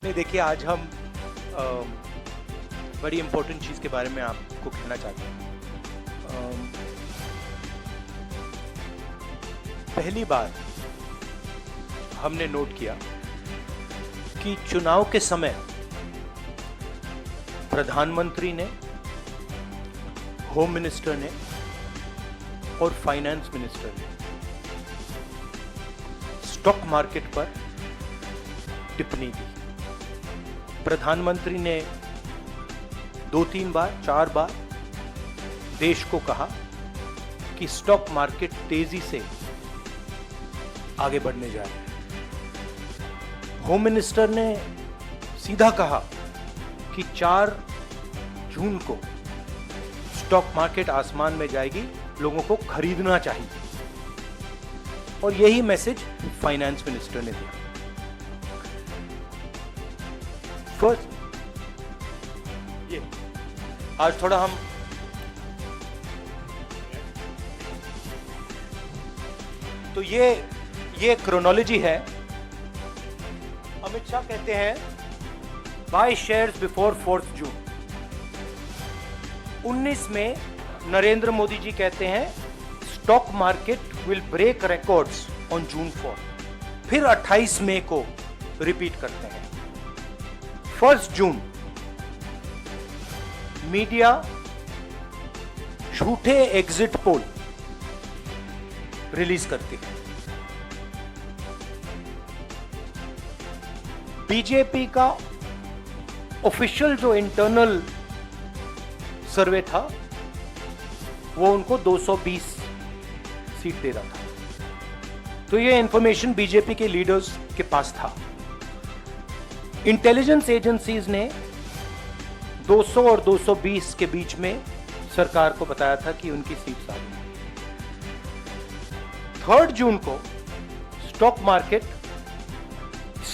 नहीं, देखिए आज हम बड़ी इम्पोर्टेंट चीज़ के बारे में आपको कहना चाहते हैं। पहली बार हमने नोट किया कि चुनाव के समय प्रधानमंत्री ने, होम मिनिस्टर ने और फाइनेंस मिनिस्टर ने स्टॉक मार्केट पर टिप्पणी दी। प्रधानमंत्री ने 2-3 बार 4 बार देश को कहा कि स्टॉक मार्केट तेजी से आगे बढ़ने जा रहा है। होम मिनिस्टर ने सीधा कहा कि 4 जून को स्टॉक मार्केट आसमान में जाएगी, लोगों को खरीदना चाहिए। और यही मैसेज फाइनेंस मिनिस्टर ने दिया। फर्स्ट, ये आज थोड़ा हम तो ये क्रोनोलॉजी है। अमित शाह कहते हैं बाय शेयर्स बिफोर 4 जून। 19 में नरेंद्र मोदी जी कहते हैं stock market will break records on June 4। फिर 28 मई को रिपीट करते हैं। 1 जून मीडिया झूठे एग्जिट पोल रिलीज करती है। बीजेपी का ऑफिशियल जो इंटरनल सर्वे था वो उनको 220 सीट दे रहा था। तो ये इंफॉर्मेशन बीजेपी के लीडर्स के पास था। इंटेलिजेंस एजेंसीज ने 200 और 220 के बीच में सरकार को बताया था कि उनकी सीट आ गई। 3 जून को स्टॉक मार्केट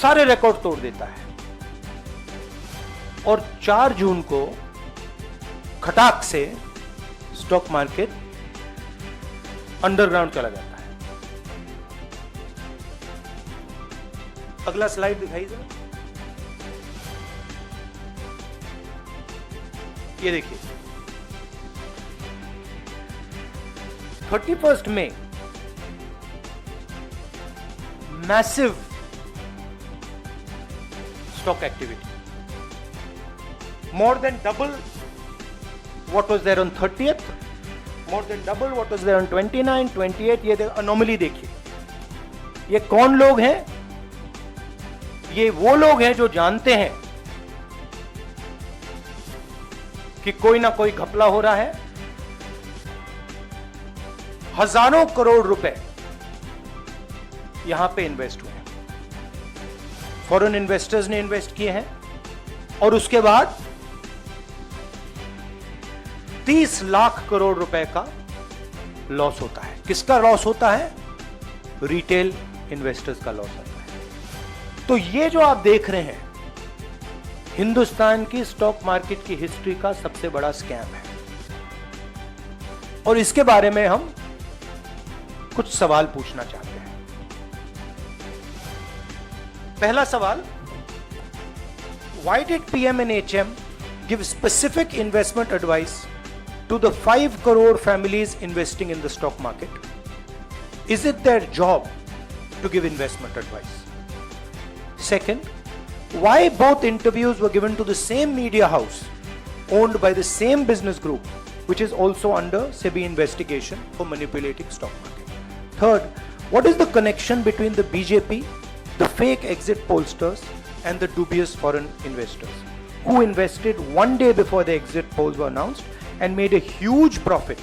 सारे रिकॉर्ड तोड़ देता है और 4 जून को खटाक से स्टॉक मार्केट अंडरग्राउंड चला जाता है। अगला स्लाइड दिखाइए जरा। ये देखिए 31 मई massive stock activity, more than double what was there on 30th, more than double what was there on 29, 28। ये अनोमली देखिए। ये कौन लोग हैं? ये वो लोग हैं जो जानते हैं कि कोई ना कोई घपला हो रहा है। हजारों करोड़ रुपए यहां पे इन्वेस्ट हुए हैं, फॉरेन इन्वेस्टर्स ने इन्वेस्ट किए हैं। और उसके बाद 30 लाख करोड़ रुपए का लॉस होता है। किसका लॉस होता है? रिटेल इन्वेस्टर्स का लॉस होता है। तो ये जो आप देख रहे हैं हिंदुस्तान की स्टॉक मार्केट की हिस्ट्री का सबसे बड़ा स्कैम है। और इसके बारे में हम कुछ सवाल पूछना चाहते हैं। पहला सवाल, why did PM&HM give specific investment advice to the 5 crore families investing in the stock market? Is it their job to give investment advice? Second, why both interviews were given to the same media house owned by the same business group which is also under SEBI investigation for manipulating stock market? Third, what is the connection between the BJP, the fake exit pollsters and the dubious foreign investors who invested one day before the exit polls were announced and made a huge profit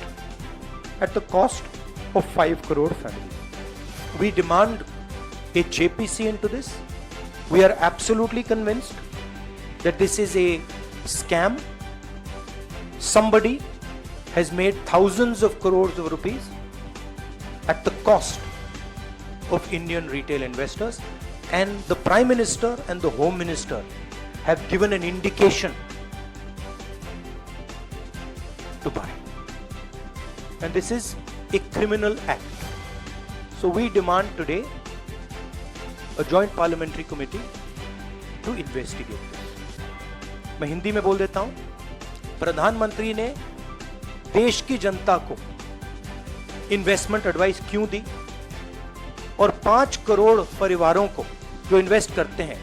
at the cost of 5 crore families? We demand a JPC into this. We are absolutely convinced that this is a scam. Somebody has made thousands of crores of rupees at the cost of Indian retail investors, and the Prime Minister and the Home Minister have given an indication to buy. And this is a criminal act. So we demand today a joint parliamentary committee to investigate this. मैं हिंदी में बोल देता हूं। प्रधानमंत्री ने देश की जनता को इन्वेस्टमेंट एडवाइस क्यों दी और 5 करोड़ परिवारों को जो इन्वेस्ट करते हैं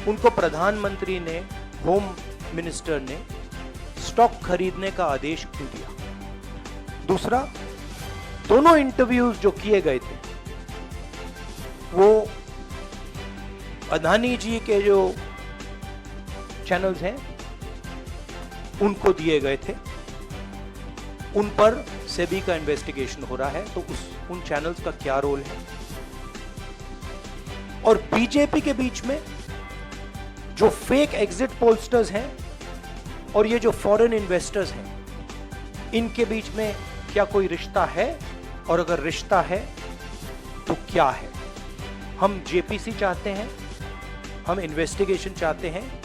उनको प्रधानमंत्री ने, होम मिनिस्टर ने स्टॉक खरीदने का आदेश क्यों दिया। दूसरा, दोनों इंटरव्यूज जो किए गए थे वो अदानी जी के जो चैनल्स हैं उनको दिए गए थे, उन पर सेबी का इन्वेस्टिगेशन हो रहा है, तो उन चैनल्स का क्या रोल है। और बीजेपी के बीच में जो फेक एग्जिट पोलस्टर्स हैं और ये जो फॉरेन इन्वेस्टर्स हैं, इनके बीच में क्या कोई रिश्ता है, और अगर रिश्ता है तो क्या है। हम जेपीसी चाहते हैं, हम इन्वेस्टिगेशन चाहते हैं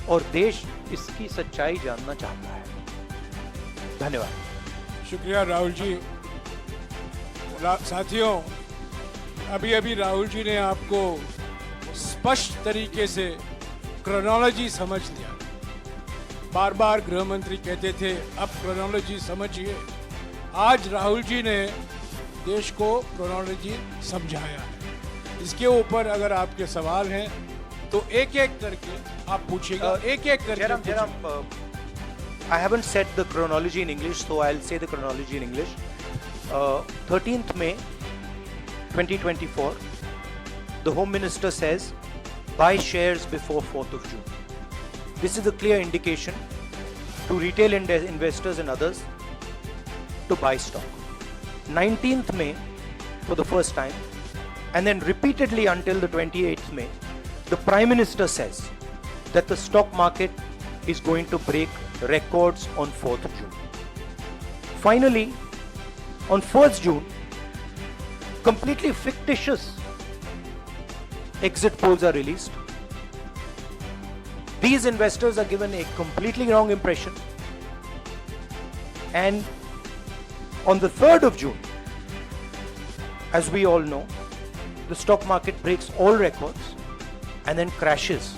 और देश इसकी सच्चाई जानना चाहता है। धन्यवाद। शुक्रिया राहुल जी। साथियों, अभी अभी राहुल जी ने आपको स्पष्ट तरीके से क्रोनोलॉजी समझ लिया। बार बार गृह मंत्री कहते थे अब क्रोनोलॉजी समझिए। आज राहुल जी ने देश को क्रोनोलॉजी समझाया है। इसके ऊपर अगर आपके सवाल हैं तो एक एक करके आप पूछिएगा, एक एक करके। I haven't said the chronology in English, so I'll say the chronology in English. 13th May 2024, the Home Minister says, buy shares before 4th of June. This is a clear indication to retail investors and others to buy stock. 19th May, for the first time, and then repeatedly until the 28th May, the Prime Minister says that the stock market is going to break records on 4th June. Finally, on 1st June, completely fictitious exit polls are released. These investors are given a completely wrong impression. And on the 3rd of June, as we all know, the stock market breaks all records and then crashes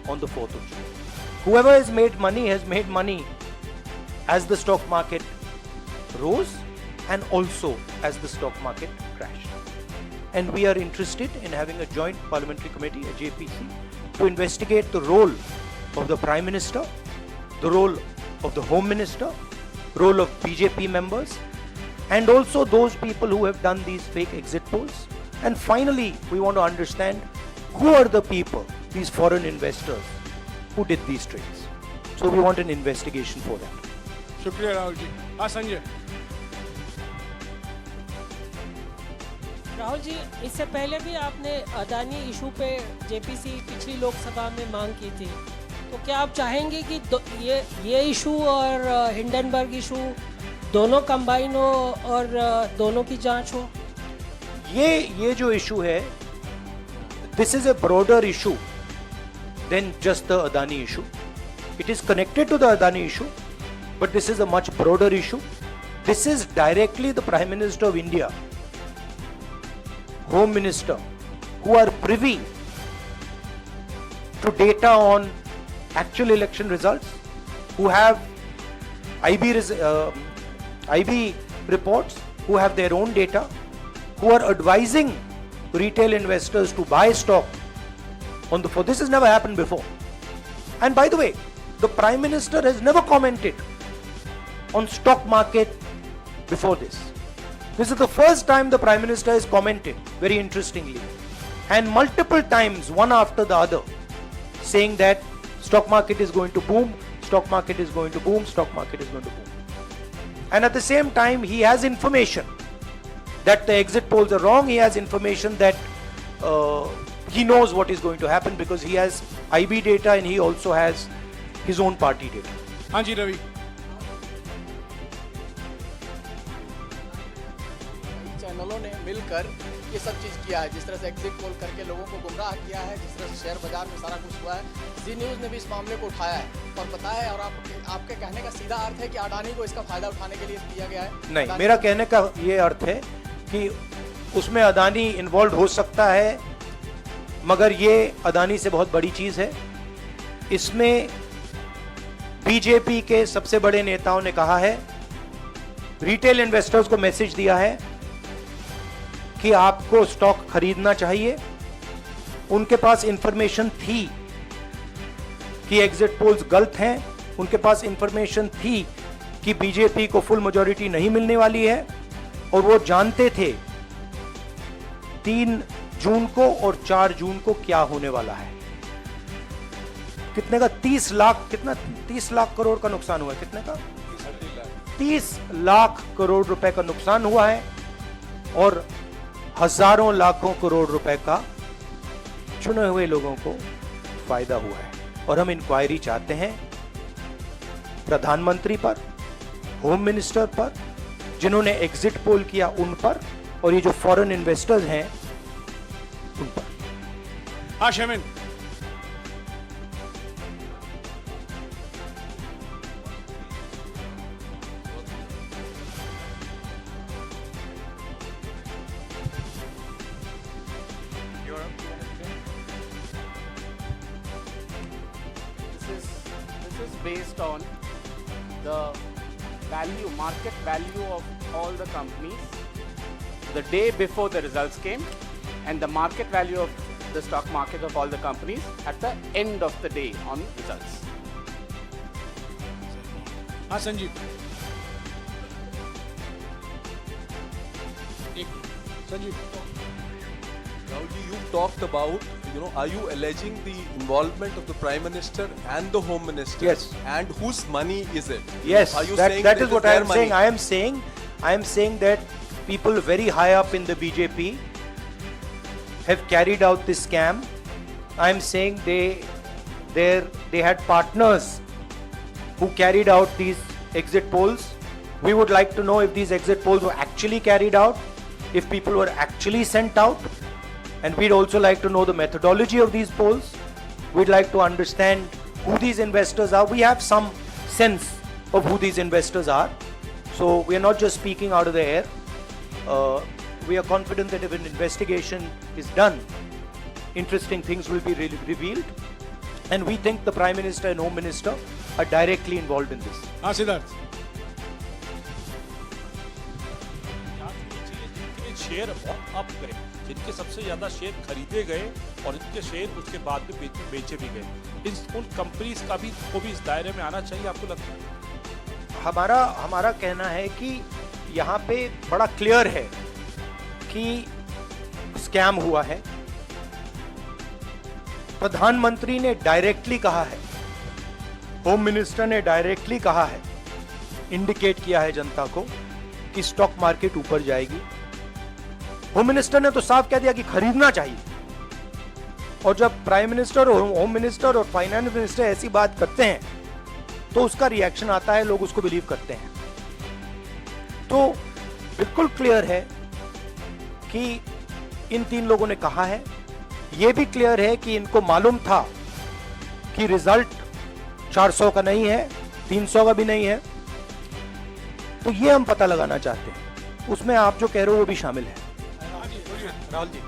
on the 4th of June. Whoever has made money as the stock market rose and also as the stock market crashed. And we are interested in having a joint parliamentary committee, a JPC, to investigate the role of the Prime Minister, the role of the Home Minister, role of BJP members, and also those people who have done these fake exit polls. And finally, we want to understand who are the people, these foreign investors, who did these trades. So we want an investigation for that. शुक्रिया राहुल जी। हाँ संजय। राहुल जी, इससे पहले भी आपने Adani issue पे JPC पिछली लोकसभा में मांग की थी, तो क्या आप चाहेंगे कि ये इशू और हिंडनबर्ग इशू दोनों कंबाइन हो और दोनों की जांच हो? ये जो इशू है, this is a broader issue than just the Adani issue. It is connected to the Adani issue, but this is a much broader issue. This is directly the Prime Minister of India, Home Minister, who are privy to data on actual election results, who have IB reports, who have their own data, who are advising retail investors to buy stock on the 4th. This has never happened before. And by the way, the Prime Minister has never commented on stock market before this. This is the first time the Prime Minister has commented, very interestingly, and multiple times, one after the other, saying that stock market is going to boom, stock market is going to boom, stock market is going to boom. And at the same time, he has information that the exit polls are wrong. He has information that he knows what is going to happen because he has IB data and he also has his own party data. हाँ जी रवि। चैनलों ने मिलकर ये सब चीज़ किया है, जिस तरह से एग्जिट पोल करके लोगों को गुमराह किया है, जिस तरह से शेयर बाजार में सारा कुछ हुआ है। जी न्यूज़ ने भी इस मामले को उठाया है और बताया है, और आपके कहने का सीधा अर्थ है कि अडानी को इसका फायदा उठाने के लिए दिया गया है? नहीं, मेरा कहने का ये अर्थ है कि उसमें अदानी इन्वॉल्व हो सकता है, मगर ये अदानी से बहुत बड़ी चीज है। इसमें बीजेपी के सबसे बड़े नेताओं ने कहा है, रिटेल इन्वेस्टर्स को मैसेज दिया है कि आपको स्टॉक खरीदना चाहिए। उनके पास इंफॉर्मेशन थी कि एग्जिट पोल्स गलत हैं, उनके पास इंफॉर्मेशन थी कि बीजेपी को फुल मेजॉरिटी नहीं मिलने वाली है, और वो जानते थे 3 जून को और 4 जून को क्या होने वाला है। कितने का 30 लाख, कितना 30 लाख करोड़ का नुकसान हुआ है, कितने का 30 लाख करोड़ रुपए का नुकसान हुआ है, और हजारों लाखों करोड़ रुपए का चुने हुए लोगों को फायदा हुआ है। और हम इंक्वायरी चाहते हैं प्रधानमंत्री पर, होम मिनिस्टर पर, जिन्होंने एग्जिट पोल किया उन पर, और ये जो फॉरेन इन्वेस्टर्स हैं उन पर। हाँ Shamin, This is based on the value, market value of all the companies the day before the results came, and the market value of the stock market of all the companies at the end of the day on results. हाँ संजीव, एक minute Sanjeev. Rahulji, you talked about, are you alleging the involvement of the Prime Minister and the Home Minister? Yes. And whose money is it? Yes, Are you that saying is it what I their am money? saying. I am saying that people very high up in the BJP have carried out this scam. I am saying they had partners who carried out these exit polls. We would like to know if these exit polls were actually carried out, if people were actually sent out, and we'd also like to know the methodology of these polls. We'd like to understand who these investors are. We have some sense of who these investors are. So we are not just speaking out of the air. We are confident that if an investigation is done, interesting things will be revealed. And we think the Prime Minister and Home Minister are directly involved in this. हाँ सिद्धार्थ, जिनके share बहुत up गए, जिनके सबसे ज्यादा share खरीदे गए और जिनके शेयर उसके बाद में बेचे भी गए, उन कंपनीज का भी को भी इस दायरे में आना चाहिए, आपको लगता है? हमारा कहना है कि यहाँ पे बड़ा क्लियर है कि स्कैम हुआ है। प्रधानमंत्री ने डायरेक्टली कहा है, होम मिनिस्टर ने डायरेक्टली कहा है, इंडिकेट किया है जनता को कि स्टॉक मार्केट ऊपर जाएगी। होम मिनिस्टर ने तो साफ कह दिया कि खरीदना चाहिए। और जब प्राइम मिनिस्टर और होम मिनिस्टर और फाइनेंस मिनिस्टर ऐसी बात करते हैं तो उसका रिएक्शन आता है, लोग उसको बिलीव करते हैं। तो बिल्कुल क्लियर है कि इन 3 लोगों ने कहा है। यह भी क्लियर है कि इनको मालूम था कि रिजल्ट 400 का नहीं है, 300 का भी नहीं है। तो ये हम पता लगाना चाहते हैं, उसमें आप जो कह रहे हो वो भी शामिल है। राहुल जी,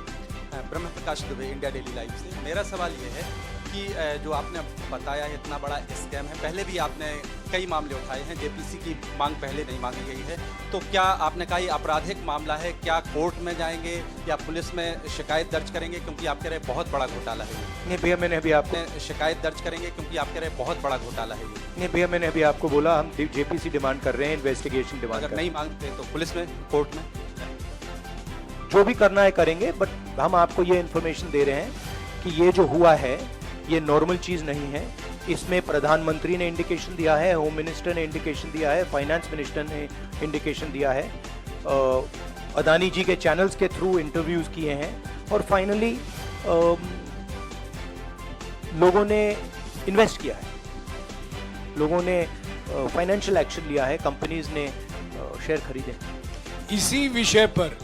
ब्रह्म प्रकाश दुबे, इंडिया डेली लाइफ से। मेरा सवाल ये है कि जो आपने बताया है इतना बड़ा स्कैम है, पहले भी आपने कई मामले उठाए हैं, जेपीसी की मांग पहले नहीं मांगी गई है, तो क्या आपने कहा ये आपराधिक मामला है, क्या कोर्ट में जाएंगे या पुलिस में शिकायत दर्ज करेंगे, क्योंकि आप कह रहे बहुत बड़ा घोटाला है ये? नहीं भैया, मैंने अभी आपको शिकायत दर्ज करेंगे क्योंकि आप कह रहे बहुत बड़ा घोटाला है ये? नहीं भैया, मैंने अभी आपको बोला हम जेपीसी डिमांड कर रहे हैं, इन्वेस्टिगेशन डिमांड अगर नहीं मांगते तो पुलिस में, कोर्ट में? जो भी करना है करेंगे, बट हम आपको ये इन्फॉर्मेशन दे रहे हैं कि ये जो हुआ है ये नॉर्मल चीज नहीं है। इसमें प्रधानमंत्री ने इंडिकेशन दिया है, होम मिनिस्टर ने इंडिकेशन दिया है, फाइनेंस मिनिस्टर ने इंडिकेशन दिया है, अदानी जी के चैनल्स के थ्रू इंटरव्यूज किए हैं, और फाइनली लोगों ने इन्वेस्ट किया है, लोगों ने फाइनेंशियल एक्शन लिया है, कंपनीज ने शेयर खरीदे। इसी विषय पर,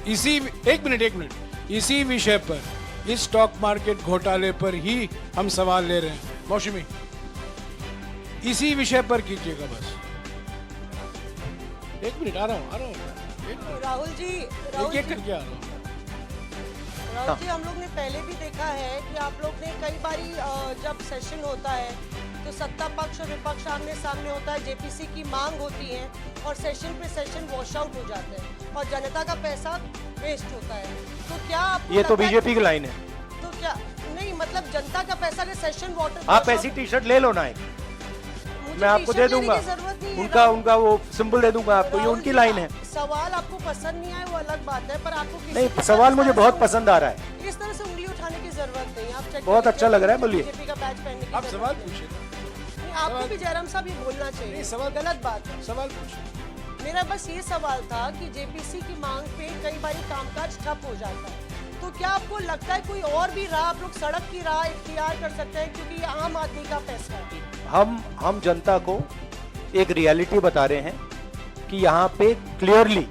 एक मिनट, इसी विषय पर, इस स्टॉक मार्केट घोटाले पर ही हम सवाल ले रहे हैं। मौसमी, इसी विषय पर कीजिएगा बस। एक मिनट, आ रहा हूँ। राहुल जी, एक करके आ रहा हूँ। राहुल जी, हम लोग ने पहले भी देखा है कि आप लोग ने कई बारी जब सेशन होता है तो सत्ता पक्ष और विपक्ष आमने सामने होता है, जेपीसी की मांग होती है और सेशन पे सेशन वॉश आउट हो जाते हैं और जनता का पैसा वेस्ट होता है। तो क्या आपको ये तो लगता है बीजेपी की लाइन है। तो क्या नहीं, मतलब जनता का पैसा के सेशन वाटर आप ऐसी टी शर्ट ले लो ना एक, मैं आपको दे दूंगा, उनका वो सिंबल दे दूंगा आपको, ये उनकी लाइन है। सवाल आपको पसंद नहीं आए वो अलग बात है, पर आपको किसी नहीं, के साथ सवाल इस मुझे तरह बहुत से- पसंद आ रहा है। इस तरह से उंगली उठाने की जरूरत नहीं। आप check बहुत करिए, अच्छा लग रहा है, बोलिए। बीजेपी का बैच पहनने की आप जरूरत सवाल नहीं। पूछिए ना। नहीं, आपको भी जयराम साहब ये बोलना चाहिए, नहीं, सवाल गलत बात है। सवाल पूछिए। मेरा बस ये सवाल था कि जेपीसी की मांग पे कई बार कामकाज ठप हो जाता है, तो क्या आपको लगता है कोई और भी राह आप लोग सड़क की राह इख्तियार कर सकते हैं, क्योंकि ये आम आदमी का पैसा है। हम जनता को एक रियलिटी बता रहे हैं कि यहाँ पे क्लियरली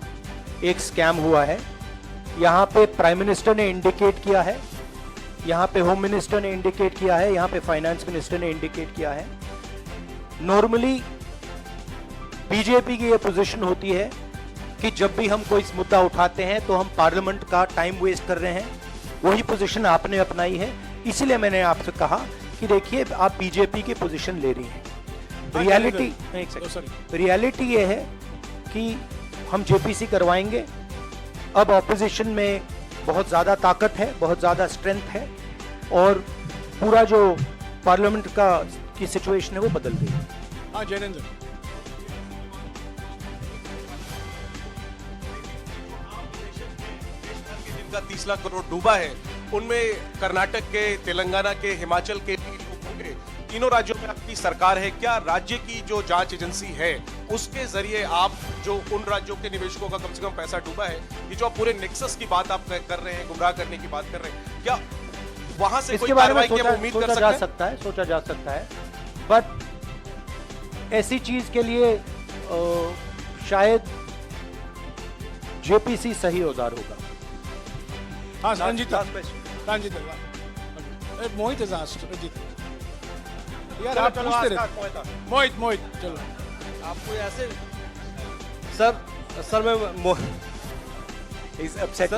एक स्कैम हुआ है। यहाँ पे प्राइम मिनिस्टर ने इंडिकेट किया है, यहाँ पे होम मिनिस्टर ने इंडिकेट किया है, यहाँ पे फाइनेंस मिनिस्टर ने इंडिकेट किया है। नॉर्मली बीजेपी की ये पोजीशन होती है कि जब भी हम कोई मुद्दा उठाते हैं तो हम पार्लियामेंट का टाइम वेस्ट कर रहे हैं। वही पोजीशन आपने अपनाई है, इसीलिए मैंने आपसे कहा कि देखिए आप बीजेपी की पोजीशन ले रही हैं। रियलिटी एक सेकंड, रियलिटी ये है कि हम जेपीसी करवाएंगे। अब ऑपोजिशन में बहुत ज़्यादा ताकत है, बहुत ज़्यादा स्ट्रेंथ है और पूरा जो पार्लियामेंट का की सिचुएशन है वो बदल गई है। हाँ जैनेंद्र, जिनका 30 लाख करोड़ डूबा है, उनमें कर्नाटक के, तेलंगाना के, हिमाचल के तीनों राज्यों में आपकी सरकार है। क्या राज्य की जो जांच एजेंसी है उसके जरिए आप जो उन राज्यों के निवेशकों का कम से कम पैसा डूबा है, ये जो आप पूरे नेक्सस की बात आप कर रहे हैं, गुमराह करने की बात कर रहे हैं, क्या वहां से कोई इसके बारे में कार्रवाई की आप उम्मीद कर सकते हैं? सोचा जा सकता है, बट ऐसी चीज के लिए शायद जेपीसी सही औजार होगा। हाँ रंजीता, मोहित is asked, रंजीता। यार आप पूछते रहे। मोहित चलो। आपको ऐसे सर मैं He's upset.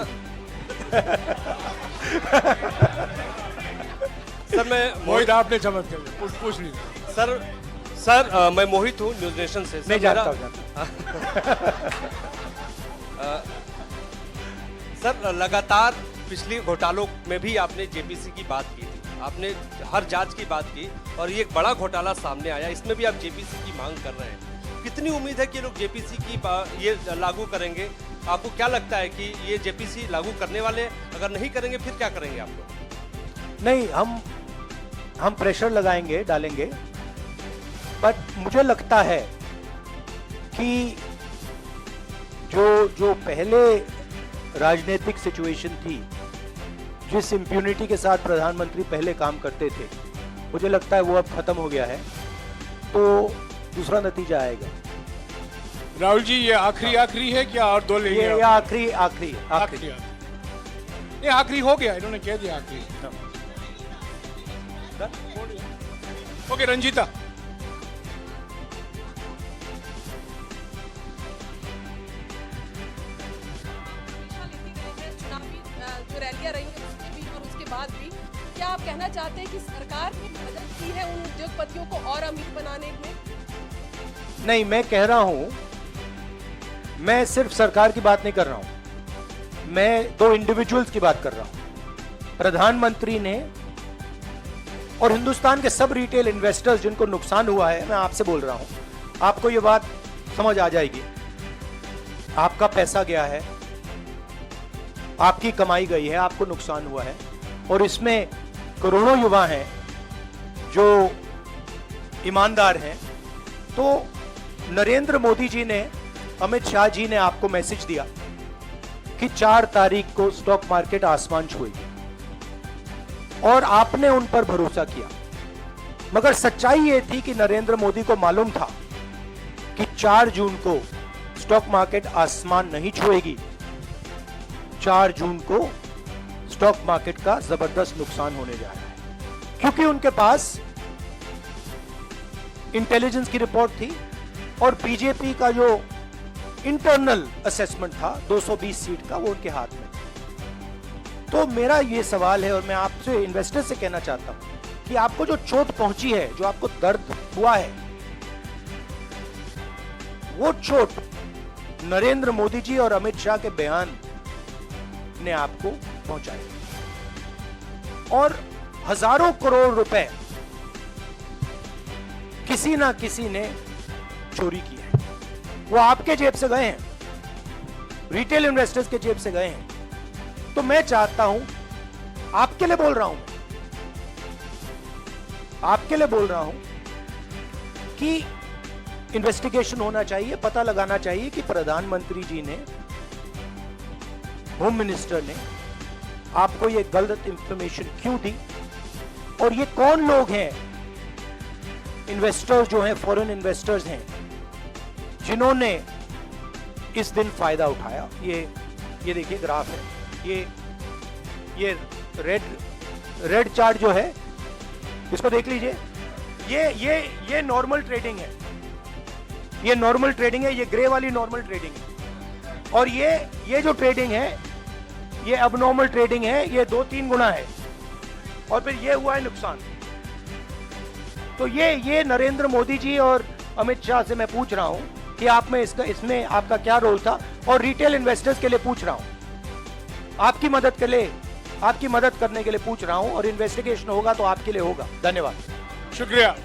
सर मैं मोहित आपने चमत्कार पूछ लीजिए। सर मैं मोहित हूँ न्यूज नेशन से। नहीं जानता हूँ। सर लगातार पिछली घोटालों में भी आपने जेपीसी की बात की थी, आपने हर जांच की बात की और ये एक बड़ा घोटाला सामने आया, इसमें भी आप जेपीसी की मांग कर रहे हैं। कितनी उम्मीद है कि लोग जेपीसी की ये लागू करेंगे? आपको क्या लगता है कि ये जेपीसी लागू करने वाले, अगर नहीं करेंगे फिर क्या करेंगे आप लोग? नहीं, हम प्रेशर लगाएंगे, डालेंगे, बट मुझे लगता है कि जो पहले राजनीतिक सिचुएशन थी, जिस इम्प्यूनिटी के साथ प्रधानमंत्री पहले काम करते थे, मुझे लगता है वो अब खत्म हो गया है, तो दूसरा नतीजा आएगा। राहुल जी ये आखिरी है क्या और दो लेंगे? ये आखिरी ये आखिरी हो गया, इन्होंने कह दिया आखिरी। ओके रंजीता। चुनावी जो रैलियां रही हैं उसके भी और उसके बाद भी, क्या आप कहना चाहते हैं कि सरकार ने मदद की है उन उद्योगपतियों को और अमीर बनाने में? नहीं, मैं कह रहा हूं, मैं सिर्फ सरकार की बात नहीं कर रहा हूं, मैं दो इंडिविजुअल्स की बात कर रहा हूं। प्रधानमंत्री ने और हिंदुस्तान के सब रिटेल इन्वेस्टर्स जिनको नुकसान हुआ है, मैं आपसे बोल रहा हूं, आपको ये बात समझ आ जाएगी। आपका पैसा गया है, आपकी कमाई गई है, आपको नुकसान हुआ है, और इसमें करोड़ों युवा हैं जो ईमानदार हैं। तो नरेंद्र मोदी जी ने, अमित शाह जी ने आपको मैसेज दिया कि 4 तारीख को स्टॉक मार्केट आसमान छुएगी, और आपने उन पर भरोसा किया। मगर सच्चाई ये थी कि नरेंद्र मोदी को मालूम था कि 4 जून को स्टॉक मार्केट आसमान नहीं छुएगी। 4 जून को स्टॉक मार्केट का जबरदस्त नुकसान होने जा रहा है, क्योंकि उनके पास इंटेलिजेंस की रिपोर्ट थी और बीजेपी का जो इंटरनल असेसमेंट था 220 सीट का, वो उनके हाथ में। तो मेरा ये सवाल है और मैं आपसे इन्वेस्टर से कहना चाहता हूं कि आपको जो चोट पहुंची है, जो आपको दर्द हुआ है, वो चोट नरेंद्र मोदी जी और अमित शाह के बयान ने आपको पहुंचाई और हजारों करोड़ रुपए किसी ना किसी ने चोरी की है। वो आपके जेब से गए हैं, रिटेल इन्वेस्टर्स के जेब से गए हैं। तो मैं चाहता हूं, आपके लिए बोल रहा हूं, आपके लिए बोल रहा हूं कि इन्वेस्टिगेशन होना चाहिए, पता लगाना चाहिए कि प्रधानमंत्री जी ने, होम मिनिस्टर ने आपको ये गलत इंफॉर्मेशन क्यों दी और ये कौन लोग हैं, इन्वेस्टर्स जो हैं, फॉरेन इन्वेस्टर्स हैं, जिन्होंने इस दिन फायदा उठाया। ये देखिए ग्राफ है, ये रेड चार्ट जो है, इसको देख लीजिए। ये नॉर्मल ट्रेडिंग है, ये नॉर्मल ट्रेडिंग है, ये ग्रे वाली नॉर्मल ट्रेडिंग है और ये जो ट्रेडिंग है ये अबनॉर्मल ट्रेडिंग है, ये 2-3 गुना है और फिर ये हुआ है नुकसान। तो ये नरेंद्र मोदी जी और अमित शाह से मैं पूछ रहा हूं कि आप में इसमें आपका क्या रोल था और रिटेल इन्वेस्टर्स के लिए पूछ रहा हूं, आपकी मदद के लिए, आपकी मदद करने के लिए पूछ रहा हूं और इन्वेस्टिगेशन होगा तो आपके लिए होगा। धन्यवाद। शुक्रिया।